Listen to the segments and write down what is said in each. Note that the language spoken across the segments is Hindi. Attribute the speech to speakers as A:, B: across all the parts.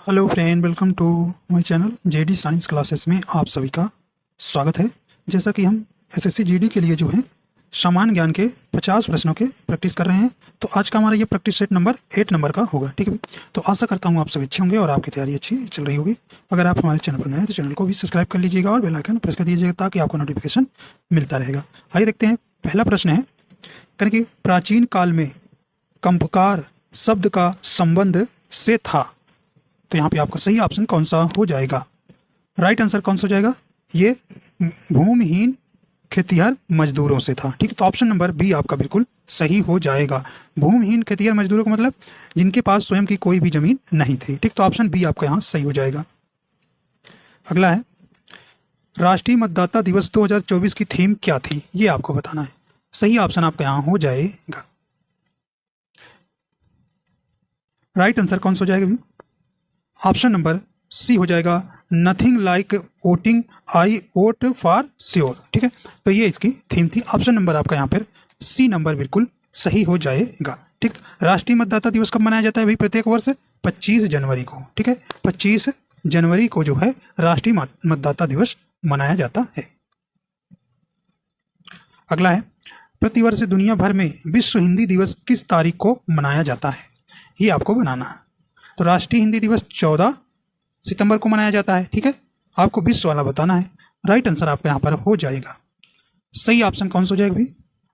A: Hello friend, welcome to my channel JD science classes में आप सभी का स्वागत है। जैसा कि हम एसएससी जीडी के लिए जो है सामान्य ज्ञान के 50 प्रश्नों के प्रैक्टिस कर रहे हैं, तो आज का हमारा ये प्रैक्टिस सेट नंबर 8 नंबर का होगा। ठीक है, तो आशा करता हूँ आप सभी अच्छे होंगे और आपकी तैयारी अच्छी चल रही होगी। अगर आप हमारे चैनल पर नए हैं तो चैनल को भी सब्सक्राइब कर लीजिएगा और बेल आइकन प्रेस कर दीजिएगा ताकि आपको नोटिफिकेशन मिलता रहेगा। आइए देखते हैं, पहला प्रश्न है कि प्राचीन काल में कंपकार शब्द का संबंध से था। तो यहाँ पे आपका सही ऑप्शन कौन सा हो जाएगा? राइट आंसर कौन सा हो जाएगा? ये भूमिहीन खेतिहर मजदूरों से था। ठीक है, तो ऑप्शन नंबर बी आपका बिल्कुल सही हो जाएगा। भूमिहीन खेतिहर मजदूरों का मतलब जिनके पास स्वयं की कोई भी जमीन नहीं थी। ठीक, तो ऑप्शन बी आपका यहाँ सही हो जाएगा। अगला है, राष्ट्रीय मतदाता दिवस 2024 की थीम क्या थी? ये आपको बताना है। सही ऑप्शन आपका यहाँ हो जाएगा। राइट आंसर कौन सा हो जाएगा? ऑप्शन नंबर सी हो जाएगा, nothing like voting, I vote for sure. ठीक है, तो ये इसकी थीम थी। ऑप्शन नंबर आपका यहाँ पर सी नंबर बिल्कुल सही हो जाएगा। ठीक, राष्ट्रीय मतदाता दिवस कब मनाया जाता है भाई? प्रत्येक वर्ष 25 जनवरी को। ठीक है, 25 जनवरी को जो है राष्ट्रीय मतदाता दिवस मनाया जाता है। अगला है, प्रतिवर्ष दुनिया भर में विश्व हिंदी दिवस किस तारीख को मनाया जाता है? ये आपको बनाना है। तो राष्ट्रीय हिंदी दिवस 14 सितंबर को मनाया जाता है। ठीक है, आपको विश्व वाला बताना है। राइट आंसर आपका यहाँ पर हो जाएगा। सही ऑप्शन कौन सा हो जाएगा भी?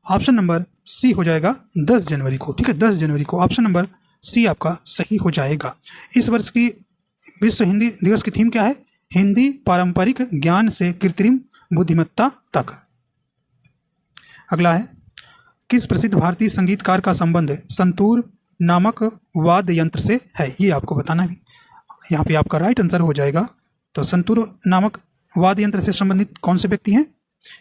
A: ऑप्शन नंबर सी हो जाएगा 10 जनवरी को। ठीक है, 10 जनवरी को ऑप्शन नंबर सी आपका सही हो जाएगा। इस वर्ष की विश्व हिंदी दिवस की थीम क्या है? हिंदी पारंपरिक ज्ञान से कृत्रिम बुद्धिमत्ता तक। अगला है, किस प्रसिद्ध भारतीय संगीतकार का संबंध संतूर नामक वाद्य यंत्र से है? ये आपको बताना है। यहाँ पे आपका राइट आंसर हो जाएगा। तो संतूर नामक वाद्य यंत्र से संबंधित कौन से व्यक्ति हैं?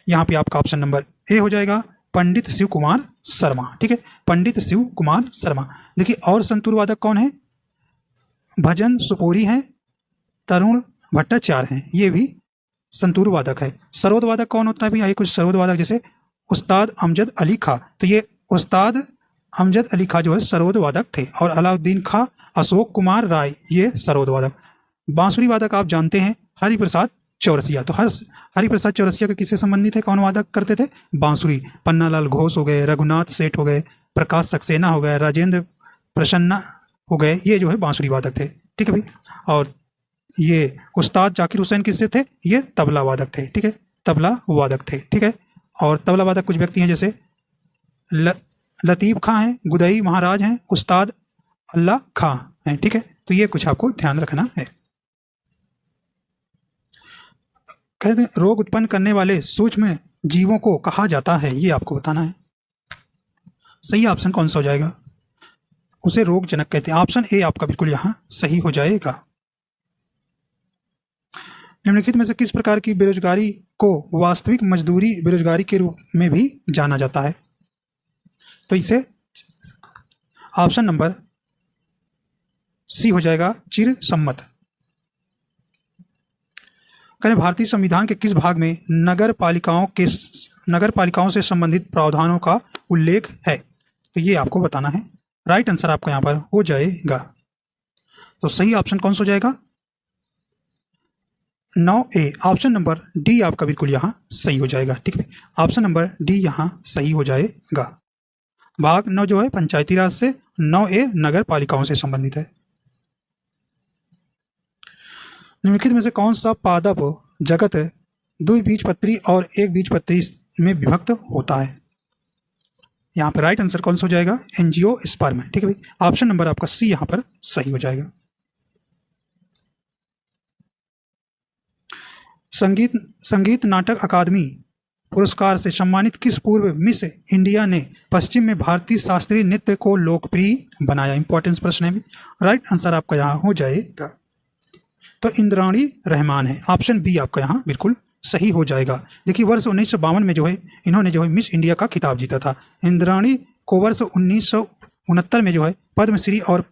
A: यहाँ पे आपका ऑप्शन नंबर ए हो जाएगा, पंडित शिव कुमार शर्मा। ठीक है, पंडित शिव कुमार शर्मा। देखिए, और संतूर वादक कौन है? भजन सुपोरी हैं, तरुण भट्टाचार्य हैं, ये भी संतूर वादक है। सरोद वादक कौन होता है भी? आइए कुछ सरोद वादक, जैसे उस्ताद अमजद अली खां। तो ये उस्ताद अमजद अली खां जो है सरोद वादक थे। और अलाउद्दीन खां, अशोक कुमार राय, ये सरोद वादक। बांसुरी वादक आप जानते हैं हरिप्रसाद चौरसिया। तो हरिप्रसाद चौरसिया के किससे संबंधित है? कौन वादक करते थे? बांसुरी। पन्नालाल घोष हो गए, रघुनाथ सेठ हो गए, प्रकाश सक्सेना हो गए, राजेंद्र प्रसन्ना हो गए, ये जो है बांसुरी वादक थे। ठीक है भाई। और ये उस्ताद जाकिर हुसैन किससे थे? ये तबला वादक थे। ठीक है, तबला वादक थे। ठीक है, और तबला वादक कुछ व्यक्ति हैं, जैसे लतीफ़ खां हैं, गुदई महाराज हैं, उस्ताद अल्लाह खां हैं। ठीक है, तो ये कुछ आपको ध्यान रखना है। कहते हैं, रोग उत्पन्न करने वाले सूक्ष्म जीवों को कहा जाता है? ये आपको बताना है। सही ऑप्शन कौन सा हो जाएगा? उसे रोगजनक कहते हैं। ऑप्शन ए आपका बिल्कुल यहाँ सही हो जाएगा। निम्नलिखित में से किस प्रकार की बेरोजगारी को वास्तविक मजदूरी बेरोजगारी के रूप में भी जाना जाता है? तो इसे ऑप्शन नंबर सी हो जाएगा, चिर सम्मत। करें, भारतीय संविधान के किस भाग में नगर पालिकाओं से संबंधित प्रावधानों का उल्लेख है? तो ये आपको बताना है। राइट आंसर आपका यहाँ पर हो जाएगा। तो सही ऑप्शन कौन सा हो जाएगा? 9A, ऑप्शन नंबर डी आपका बिल्कुल यहाँ सही हो जाएगा। ठीक है, ऑप्शन नंबर डी यहाँ सही हो जाएगा। भाग 9 जो है पंचायती राज से, 9A नगर पालिकाओं से संबंधित है। निम्नलिखित में से कौन सा पादप जगत द्विबीजपत्री और एक बीजपत्री में विभक्त होता है? यहाँ पर राइट आंसर कौन सा हो जाएगा? एंजियोस्पर्म। ठीक है भाई, ऑप्शन नंबर आपका सी यहाँ पर सही हो जाएगा। संगीत नाटक अकादमी पुरस्कार से सम्मानित किस पूर्व मिस इंडिया ने पश्चिम में भारतीय शास्त्रीय नृत्य को लोकप्रिय बनाया? इंपॉर्टेंस प्रश्न है भी। राइट आंसर आपका यहाँ हो जाएगा। तो इंद्राणी रहमान है। ऑप्शन बी आपका यहाँ बिल्कुल सही हो जाएगा। देखिए, वर्ष 1952 में जो है इन्होंने जो है मिस इंडिया का खिताब जीता था। इंद्राणी को वर्ष 1969 में जो है पद्मश्री और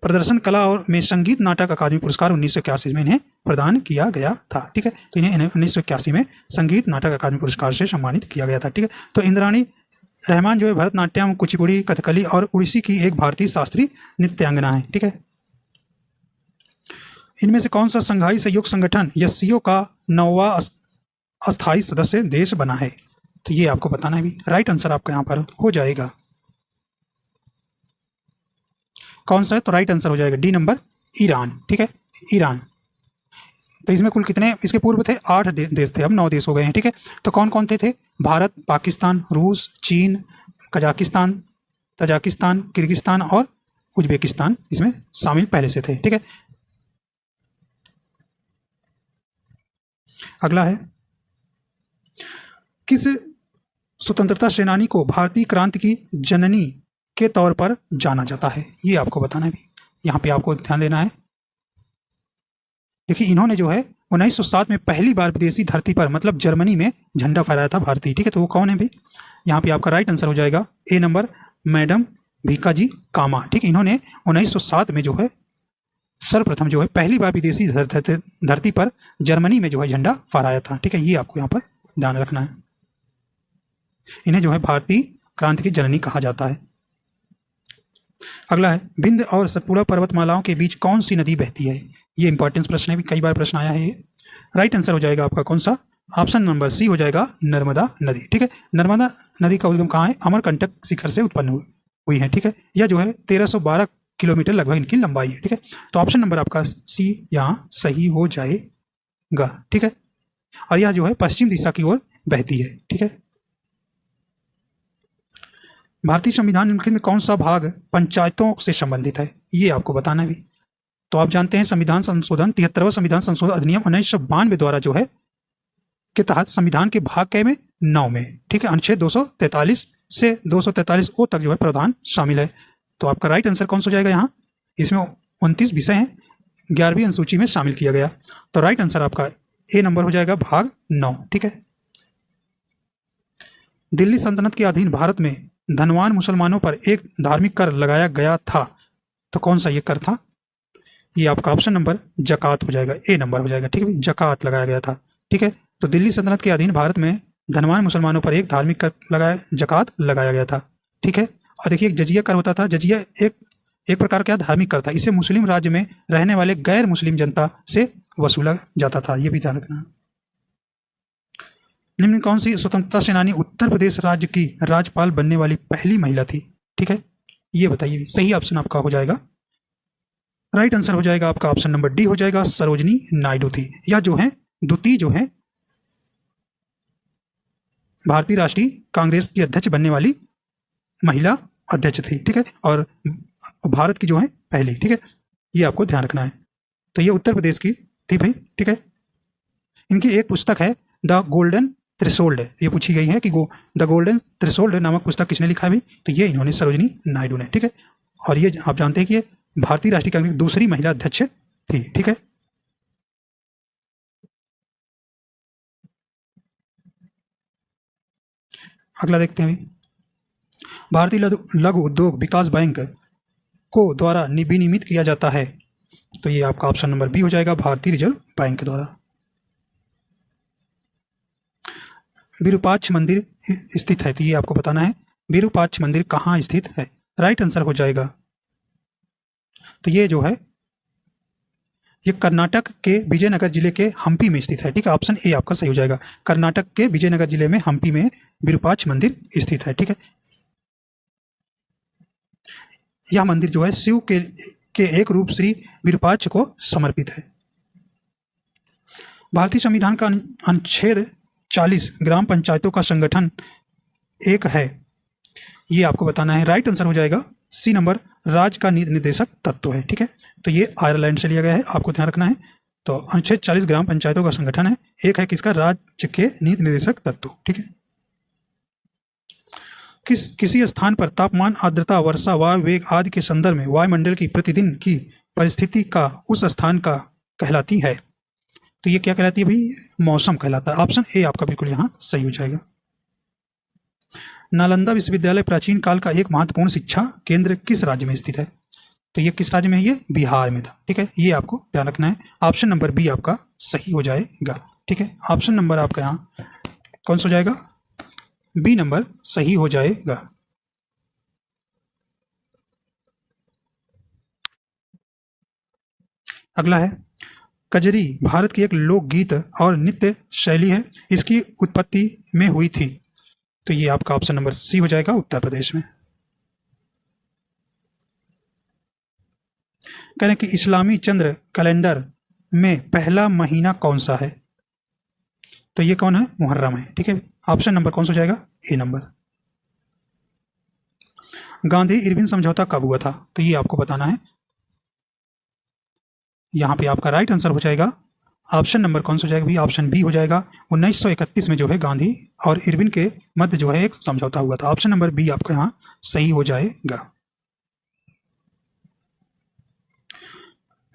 A: प्रदर्शन कला और में संगीत नाटक अकादमी पुरस्कार 1981 में इन्हें प्रदान किया गया था। ठीक है, तो इन्हें 1981 में संगीत नाटक अकादमी पुरस्कार से सम्मानित किया गया था। ठीक है, तो इंद्राणी रहमान जो है भरतनाट्यम, कुचिपुड़ी, कथकली और उड़ीसी की एक भारतीय शास्त्रीय नृत्यांगना है। ठीक है, इनमें से कौन सा संघाई सहयोग संगठन एससीओ का 9वां अस्थायी सदस्य देश बना है? तो ये आपको बताना है भी। राइट आंसर आपका यहाँ पर हो जाएगा कौन सा है? तो राइट आंसर हो जाएगा डी नंबर, ईरान। ठीक है, ईरान। तो इसमें कुल कितने, इसके पूर्व थे 8 देश थे, अब 9 देश हो गए हैं। ठीक है, तो कौन कौन थे? भारत, पाकिस्तान, रूस, चीन, कजाकिस्तान, तजाकिस्तान, किर्गिस्तान और उज्बेकिस्तान इसमें शामिल पहले से थे। ठीक है, अगला है, किस स्वतंत्रता सेनानी को भारतीय क्रांति की जननी के तौर पर जाना जाता है? ये आपको बताना है भी। यहाँ पे आपको ध्यान देना है। देखिए, इन्होंने जो है 1907 में पहली बार विदेशी धरती पर मतलब जर्मनी में झंडा फहराया था भारतीय। ठीक है, तो वो कौन है भाई? यहाँ पे आपका राइट आंसर हो जाएगा ए नंबर, मैडम भीकाजी कामा। ठीक है, इन्होंने 1907 में जो है सर्वप्रथम जो है पहली बार विदेशी धरती पर जर्मनी में जो है झंडा फहराया था। ठीक है, ये आपको यहाँ पर ध्यान रखना है। इन्हें जो है भारतीय क्रांति की जननी कहा जाता है। अगला है, विंध्य और सतपुड़ा पर्वतमालाओं के बीच कौन सी नदी बहती है? ये इंपॉर्टेंस प्रश्न है, भी कई बार प्रश्न आया है ये। राइट आंसर हो जाएगा आपका कौन सा? ऑप्शन नंबर सी हो जाएगा, नर्मदा नदी। ठीक है, नर्मदा नदी का उद्गम कहाँ है? अमरकंटक शिखर से उत्पन्न हुई है। ठीक है, यह जो है 1312 किलोमीटर लगभग इनकी लंबाई है। ठीक है, तो ऑप्शन नंबर आपका सी यहाँ सही हो जाएगा। ठीक है, और यह जो है पश्चिम दिशा की ओर बहती है। ठीक है, भारतीय संविधान निम्नलिखित में कौन सा भाग पंचायतों से संबंधित है? ये आपको बताना भी। तो आप जानते हैं संविधान संशोधन 73वां संविधान संशोधन अधिनियम 1992 द्वारा जो है के तहत संविधान के भाग के में 9 में, ठीक है, अनुच्छेद 243 से 243 ओ तक जो है प्रावधान शामिल है। तो आपका राइट आंसर कौन सा हो जाएगा? यहाँ इसमें 29 विषय हैं, 11वीं अनुसूची में शामिल किया गया। तो राइट आंसर आपका ए नंबर हो जाएगा, भाग 9। ठीक है, दिल्ली सल्तनत के अधीन भारत में धनवान मुसलमानों पर एक धार्मिक कर लगाया गया था। तो कौन सा ये कर था? ये आपका ऑप्शन नंबर जकात हो जाएगा, ए नंबर हो जाएगा। ठीक है, जकात लगाया गया था। ठीक है, तो दिल्ली सल्तनत के अधीन भारत में धनवान मुसलमानों पर एक धार्मिक कर जकात लगाया गया था। ठीक है, और देखिए एक जजिया कर होता था। जजिया एक प्रकार का धार्मिक कर था। इसे मुस्लिम राज्य में रहने वाले गैर मुस्लिम जनता से वसूला जाता था। ये भी ध्यान रखना। निम्न कौन सी स्वतंत्रता सेनानी उत्तर प्रदेश राज्य की राज्यपाल बनने वाली पहली महिला थी? ठीक है, ये बताइए। सही ऑप्शन आपका हो जाएगा, राइट आंसर हो जाएगा आपका ऑप्शन नंबर डी हो जाएगा, सरोजनी नायडू थी। यह जो है द्वितीय जो है भारतीय राष्ट्रीय कांग्रेस की अध्यक्ष बनने वाली महिला अध्यक्ष थी। ठीक है, और भारत की जो है पहली। ठीक है, ये आपको ध्यान रखना है। तो ये उत्तर प्रदेश की थी भाई। ठीक है, इनकी एक पुस्तक है द गोल्डन थ्रेशोल्ड, ये पूछी गई है कि द गोल्डन थ्रेशोल्ड नामक पुस्तक किसने लिखा है भाई? तो ये इन्होंने सरोजनी नायडू ने। ठीक है, और ये आप जानते हैं कि ये भारतीय राष्ट्रीय कांग्रेस की दूसरी महिला अध्यक्ष थी। ठीक है, अगला देखते हैं। भारतीय लघु उद्योग विकास बैंक को द्वारा विनियमित किया जाता है। तो ये आपका ऑप्शन नंबर बी हो जाएगा, भारतीय रिजर्व बैंक द्वारा। विरूपाक्ष मंदिर स्थित है, तो ये आपको बताना है विरूपाक्ष मंदिर कहाँ स्थित है। राइट आंसर हो जाएगा, तो ये जो है ये कर्नाटक के विजयनगर जिले के हम्पी में स्थित है। ठीक है, ऑप्शन ए आपका सही हो जाएगा। कर्नाटक के विजयनगर जिले में हम्पी में विरूपाक्ष मंदिर स्थित है। ठीक है, यह मंदिर जो है शिव के एक रूप श्री विरूपाक्ष को समर्पित है। भारतीय संविधान का अनुच्छेद 40 ग्राम पंचायतों का संगठन एक है, ये आपको बताना है। राइट आंसर हो जाएगा सी नंबर, राज्य का नीति निर्देशक तत्व है। ठीक है, तो ये आयरलैंड से लिया गया है, आपको ध्यान रखना है। तो अनुच्छेद 40 ग्राम पंचायतों का संगठन है, एक है किसका? राज्य के नीति निर्देशक तत्व। ठीक है, किसी स्थान पर तापमान, आर्द्रता, वर्षा, वायु वेग आदि के संदर्भ में वायुमंडल की प्रतिदिन की परिस्थिति का उस स्थान का कहलाती है। तो ये क्या कहलाती है भाई? मौसम कहलाता है। ऑप्शन ए आपका बिल्कुल यहाँ सही हो जाएगा। नालंदा विश्वविद्यालय प्राचीन काल का एक महत्वपूर्ण शिक्षा केंद्र किस राज्य में स्थित है? तो ये किस राज्य में है? ये बिहार में था। ठीक है, ये आपको ध्यान रखना है। ऑप्शन नंबर बी आपका सही हो जाएगा। ठीक है, ऑप्शन नंबर आपका यहाँ कौन सा हो जाएगा? बी नंबर सही हो जाएगा। अगला है, कजरी भारत की एक लोकगीत और नृत्य शैली है, इसकी उत्पत्ति में हुई थी। तो ये आपका ऑप्शन नंबर सी हो जाएगा, उत्तर प्रदेश में। कह रहे हैं कि इस्लामी चंद्र कैलेंडर में पहला महीना कौन सा है? तो ये कौन है? मुहर्रम है। ठीक है, ऑप्शन नंबर कौन सा हो जाएगा? ए नंबर। गांधी इरविन समझौता कब हुआ था? तो ये आपको बताना है। यहाँ पे आपका राइट आंसर हो जाएगा ऑप्शन नंबर कौन सा हो जाएगा भी? ऑप्शन बी हो जाएगा। 1931 में जो है गांधी और इरविन के मध्य जो है एक समझौता हुआ था। ऑप्शन नंबर बी आपका यहाँ सही हो जाएगा।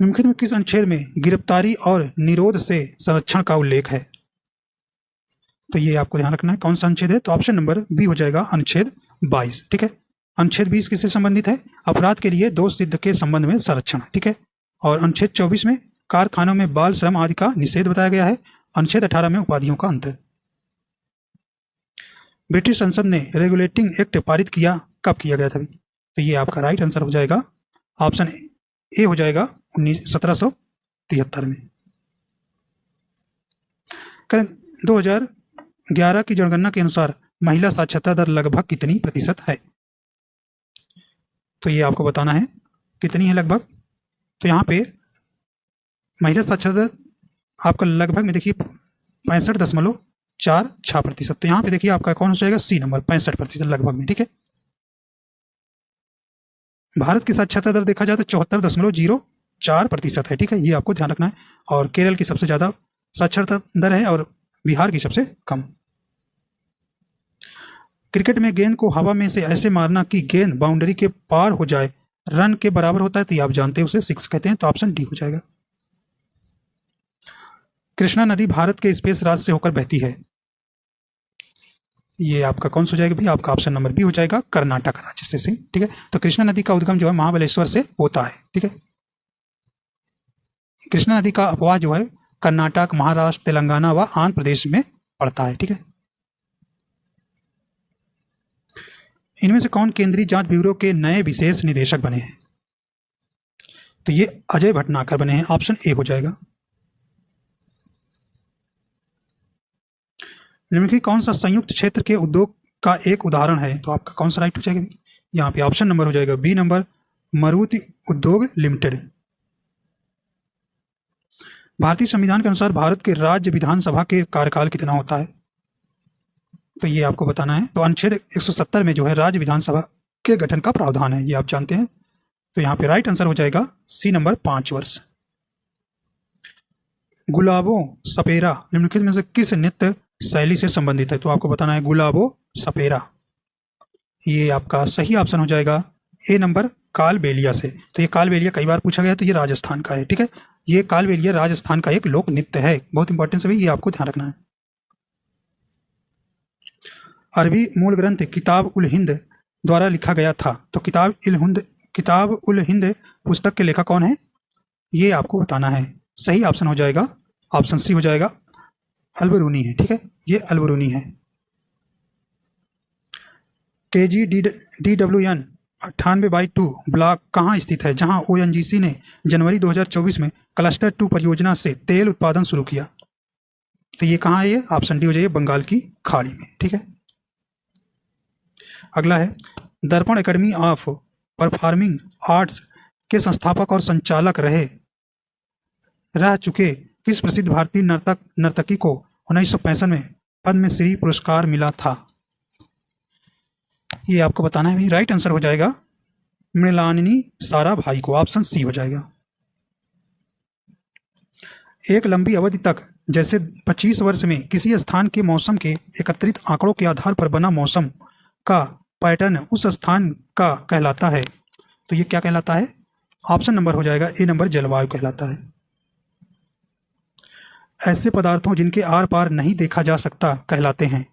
A: निम्नलिखित में किस अनुच्छेद में गिरफ्तारी और निरोध से संरक्षण का उल्लेख है? तो ये आपको ध्यान रखना है कौन सा अनुच्छेद है। तो ऑप्शन नंबर बी हो जाएगा अनुच्छेद 22। ठीक है, अनुच्छेद 20 किससे संबंधित है? अपराध के लिए दोष सिद्ध के संबंध में संरक्षण। ठीक है, और अनुच्छेद 24 में कारखानों में बाल श्रम आदि का निषेध बताया गया है। अनुच्छेद 18 में उपाधियों का अंत। ब्रिटिश संसद ने रेगुलेटिंग एक्ट पारित किया कब किया गया था? तो ये आपका राइट आंसर हो जाएगा, ऑप्शन ए हो जाएगा 1773 में। 2011 की जनगणना के अनुसार महिला साक्षरता दर लगभग कितनी प्रतिशत है? तो ये आपको बताना है कितनी है लगभग। तो यहाँ पे महिला साक्षरता दर आपका लगभग में देखिए 65.46%। तो यहाँ पे देखिए आपका कौन हो जाएगा? सी नंबर, 65% लगभग में। ठीक है, भारत की साक्षरता दर देखा जाए तो 74.04% है। ठीक है, ये आपको ध्यान रखना है। और केरल की सबसे ज्यादा साक्षरता दर है और बिहार की सबसे कम। क्रिकेट में गेंद को हवा में से ऐसे मारना कि गेंद बाउंड्री के पार हो जाए, रन के बराबर होता है, तो ये आप जानते हैं उसे सिक्स कहते हैं। तो ऑप्शन डी हो जाएगा। कृष्णा नदी भारत के स्पेस राज्य से होकर बहती है, ये आपका कौन सा हो जाएगा भी? आपका ऑप्शन नंबर बी हो जाएगा, कर्नाटक राज्य से। ठीक है, तो कृष्णा नदी का उद्गम जो है महाबलेश्वर से होता है। ठीक है, कृष्णा नदी का अपवाह जो है कर्नाटक, महाराष्ट्र, तेलंगाना व आंध्र प्रदेश में पड़ता है। ठीक है, इनमें से कौन केंद्रीय जांच ब्यूरो के नए विशेष निदेशक बने हैं? तो ये अजय भटनागर बने हैं। ऑप्शन ए हो जाएगा। निम्नलिखित कौन सा संयुक्त क्षेत्र के उद्योग का एक उदाहरण है? तो आपका कौन सा राइट हो जाएगा? यहाँ पे ऑप्शन नंबर हो जाएगा बी नंबर, मारुति उद्योग लिमिटेड। भारतीय संविधान के अनुसार भारत के राज्य विधानसभा के कार्यकाल कितना होता है? तो ये आपको बताना है। तो अनुच्छेद 170 में जो है राज्य विधानसभा के गठन का प्रावधान है, ये आप जानते हैं। तो यहाँ पे राइट आंसर हो जाएगा सी नंबर, 5 वर्ष। गुलाबो सपेरा निम्नलिखित में से किस नृत्य शैली से संबंधित है? तो आपको बताना है गुलाबो सपेरा। ये आपका सही ऑप्शन हो जाएगा ए नंबर, कालबेलिया से। तो ये कालबेलिया कई बार पूछा गया, तो ये राजस्थान का है। ठीक है, ये कालबेलिया राजस्थान का एक लोक नृत्य है, बहुत इंपॉर्टेंट है, ये आपको ध्यान रखना है। अरबी मूल ग्रंथ किताब उल हिंद द्वारा लिखा गया था, तो किताब उल हिंद पुस्तक के लेखक कौन है? ये आपको बताना है। सही ऑप्शन हो जाएगा ऑप्शन सी हो जाएगा, अलबरूनी है। ठीक है, ये अलबरूनी है। KGDWN 98/2 ब्लॉक कहाँ स्थित है, जहां ONGC ने जनवरी 2024 में क्लस्टर 2 परियोजना से तेल उत्पादन शुरू किया? तो ये कहाँ है? ये ऑप्शन डी हो जाएगा, बंगाल की खाड़ी में। ठीक है, अगला है दर्पण एकेडमी ऑफ परफॉर्मिंग आर्ट्स के संस्थापक और संचालक रह चुके किस प्रसिद्ध भारतीय नर्तकी को 1965 में पद्मश्री पुरस्कार मिला था? ये आपको बताना है भाई। राइट आंसर हो जाएगा मृणालिनी साराभाई को, ऑप्शन सी हो जाएगा। एक लंबी अवधि तक जैसे 25 वर्ष में किसी स्थान के मौसम के एकत्रित आंकड़ों के आधार पर बना मौसम का पैटर्न उस स्थान का कहलाता है, तो ये क्या कहलाता है? ऑप्शन नंबर हो जाएगा ए नंबर, जलवायु कहलाता है। ऐसे पदार्थों जिनके आर पार नहीं देखा जा सकता कहलाते हैं,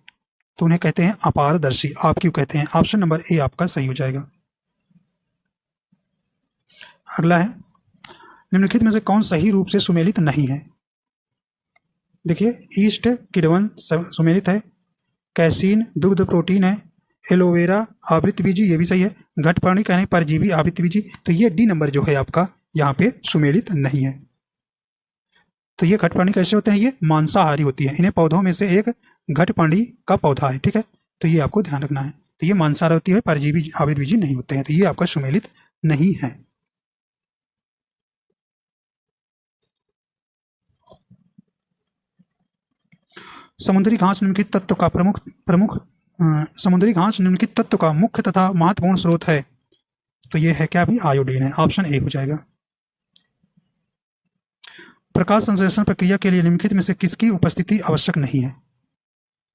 A: तो उन्हें कहते हैं अपारदर्शी। आप क्यों कहते हैं? ऑप्शन नंबर ए आपका सही हो जाएगा। अगला है निम्नलिखित में से कौन सही रूप से सुमेलित नहीं है? देखिए, ईस्ट किडवन सुमेलित है, कैसीन दुग्ध प्रोटीन है, एलोवेरा आवृतबीजी, ये भी सही है, घटपर्णी कहने परजीवी आवृतबीजी, तो ये डी नंबर जो है आपका यहाँ पे सुमेलित नहीं है। तो ये घटपांडी कैसे होते हैं, ये मांसाहारी होती है, इन्हें पौधों में से एक घटपांडी का पौधा है, ठीक है। तो ये आपको ध्यान रखना है। तो ये मांसाहारी होती है, परजीवी आवृतबीजी नहीं होते हैं, तो ये आपका सुमेलित नहीं है। समुद्री घास निम्नलिखित तत्व का समुद्री घास निम्नलिखित तत्व का मुख्य तथा महत्वपूर्ण स्रोत है। तो ये है क्या, अभी आयोडीन है, ऑप्शन ए हो जाएगा। प्रकाश संश्लेषण प्रक्रिया के लिए निम्नलिखित में से किसकी उपस्थिति आवश्यक नहीं है।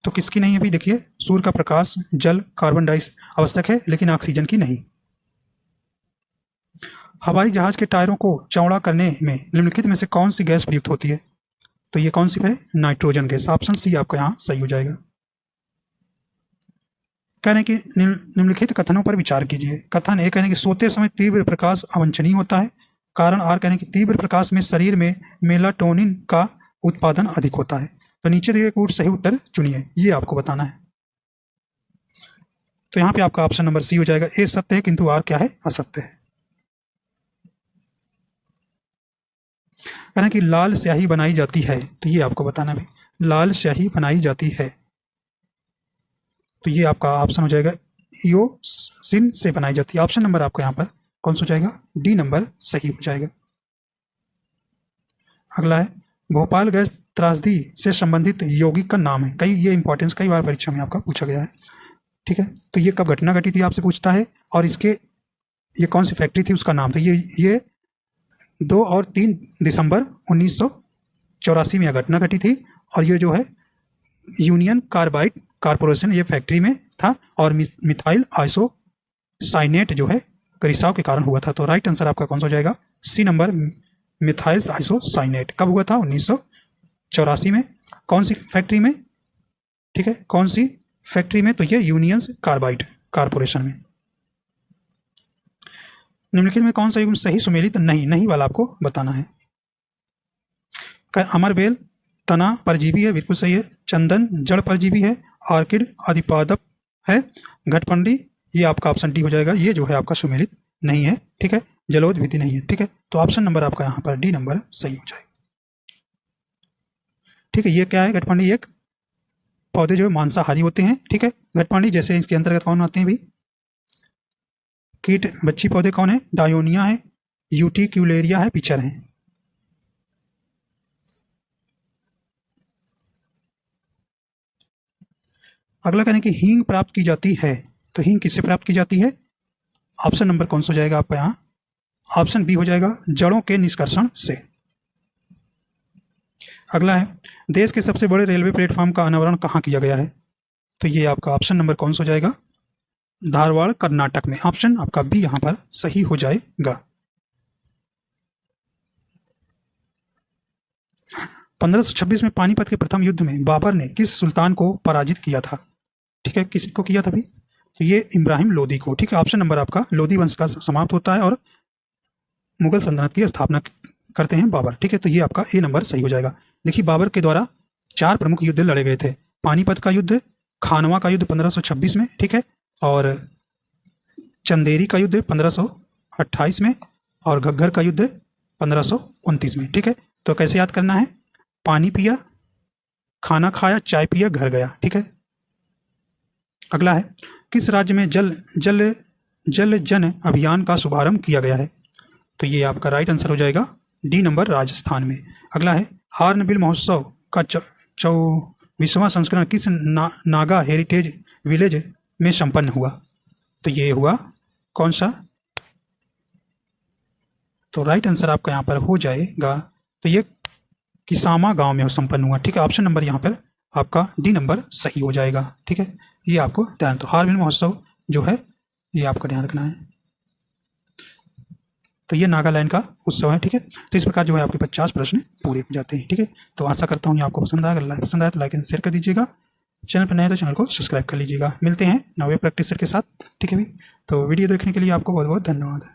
A: तो किसकी नहीं है अभी देखिए, सूर्य का प्रकाश, जल, कार्बन डाइऑक्साइड आवश्यक है लेकिन ऑक्सीजन की नहीं। हवाई जहाज के टायरों को चौड़ा करने में निम्नलिखित में से कौन सी गैस प्रयुक्त होती है। तो ये कौन सी है, नाइट्रोजन गैस, ऑप्शन सी आपका यहाँ सही हो जाएगा। कहने कि निम्नलिखित कथनों पर विचार कीजिए। कथन ए कहने कि सोते समय तीव्र प्रकाश अवांछनीय होता है। कारण आर कहने कि तीव्र प्रकाश में शरीर में मेलाटोनिन का उत्पादन अधिक होता है। तो नीचे दिए गए सही उत्तर चुनिए, ये आपको बताना है। तो यहाँ पे आपका ऑप्शन नंबर सी हो जाएगा, ए सत्य है किंतु आर क्या है, असत्य है। कहना कि लाल स्याही बनाई जाती है, तो ये आपको बताना भी, लाल स्याही बनाई जाती है, तो ये आपका ऑप्शन हो जाएगा इयोसिन से बनाई जाती है। ऑप्शन नंबर आपको यहाँ पर कौन सा हो जाएगा, डी नंबर सही हो जाएगा। अगला है भोपाल गैस त्रासदी से संबंधित यौगिक का नाम है। ये इंपॉर्टेंस कई बार परीक्षा में आपका पूछा गया है, ठीक है। तो ये कब घटना घटी थी आपसे पूछता है, और इसके ये कौन सी फैक्ट्री थी उसका नाम था। ये 2 और 3 दिसंबर 1984 में यह घटना घटी थी, और ये जो है यूनियन कार्बाइड कारपोरेशन ये फैक्ट्री में था, और मिथाइल आइसोसाइनेट जो है रिसाव के कारण हुआ था। तो राइट आंसर आपका कौन सा हो जाएगा, सी नंबर, मिथाइल आइसोसाइनेट। कब हुआ था, 1984 में। कौन सी फैक्ट्री में, ठीक है, कौन सी फैक्ट्री में, तो ये यूनियन कार्बाइड कारपोरेशन में। निम्नलिखित में कौन सा युग्म सही सुमेलित नहीं वाला आपको बताना है। अमरबेल तना परजीवी है, बिल्कुल सही है। चंदन जड़ परजीवी है। ऑर्किड अधिपादप है। घटपंडी ये आपका ऑप्शन डी हो जाएगा, ये जो है आपका सुमेलित नहीं है, ठीक है। जलोद विधि नहीं है, ठीक है। तो ऑप्शन नंबर आपका यहाँ पर डी नंबर सही हो जाएगा, ठीक है। ये क्या है, घटपंडी एक पौधे जो मांसाहारी होते हैं, ठीक है। घटपंडी जैसे इसके अंतर्गत कौन आते हैं भी, कीट बच्ची पौधे कौन है, डायोनिया है, यूटिक्यूलेरिया है, पिचर है। अगला कहने की हींग प्राप्त की जाती है, तो हींग किससे प्राप्त की जाती है। ऑप्शन नंबर कौन सा हो जाएगा आपका यहाँ, ऑप्शन बी हो जाएगा, जड़ों के निष्कर्षण से। अगला है देश के सबसे बड़े रेलवे प्लेटफॉर्म का अनावरण कहाँ किया गया है। तो ये आपका ऑप्शन नंबर कौन सा हो जाएगा, धारवाड़ कर्नाटक में। ऑप्शन आपका बी यहां पर सही हो जाएगा। 1526 में पानीपत के प्रथम युद्ध में बाबर ने किस सुल्तान को पराजित किया था, ठीक है। किसको किया था भी, तो ये इब्राहिम लोदी को, ठीक है। ऑप्शन नंबर आपका लोदी वंश का समाप्त होता है और मुगल सल्तनत की स्थापना करते हैं बाबर, ठीक है। तो ये आपका ए नंबर सही हो जाएगा। देखिए बाबर के द्वारा 4 प्रमुख युद्ध लड़े गए थे, पानीपत का युद्ध, खानवा का युद्ध 1526 में, ठीक है, और चंदेरी का युद्ध 1528 में, और घग्गर का युद्ध 1529 में, ठीक है। तो कैसे याद करना है, पानी पिया, खाना खाया, चाय पिया, घर गया, ठीक है। अगला है किस राज्य में जल जन अभियान का शुभारंभ किया गया है। तो ये आपका राइट आंसर हो जाएगा, डी नंबर, राजस्थान में। अगला है हार्नबिल महोत्सव का 24वां संस्करण किस नागा हेरिटेज विलेज में संपन्न हुआ। तो ये हुआ कौन सा, तो राइट आंसर आपका यहाँ पर हो जाएगा, तो ये किसामा गांव में संपन्न हुआ, ठीक है। ऑप्शन नंबर यहाँ पर आपका डी नंबर सही हो जाएगा, ठीक है। ये आपको ध्यान, तो हार्नबिल महोत्सव जो है ये आपका ध्यान रखना है, तो ये नागालैंड का उत्सव है, ठीक है। तो इस प्रकार जो है आपके 50 प्रश्न पूरे हो जाते हैं, ठीक है। तो आशा करता हूँ ये आपको पसंद आएगा। अगर पसंद आया तो लाइक एंड शेयर कर दीजिएगा, चैनल पर नए तो चैनल को सब्सक्राइब कर लीजिएगा। मिलते हैं नए प्रैक्टिस सेट के साथ, ठीक है भाई। तो वीडियो देखने के लिए आपको बहुत बहुत धन्यवाद।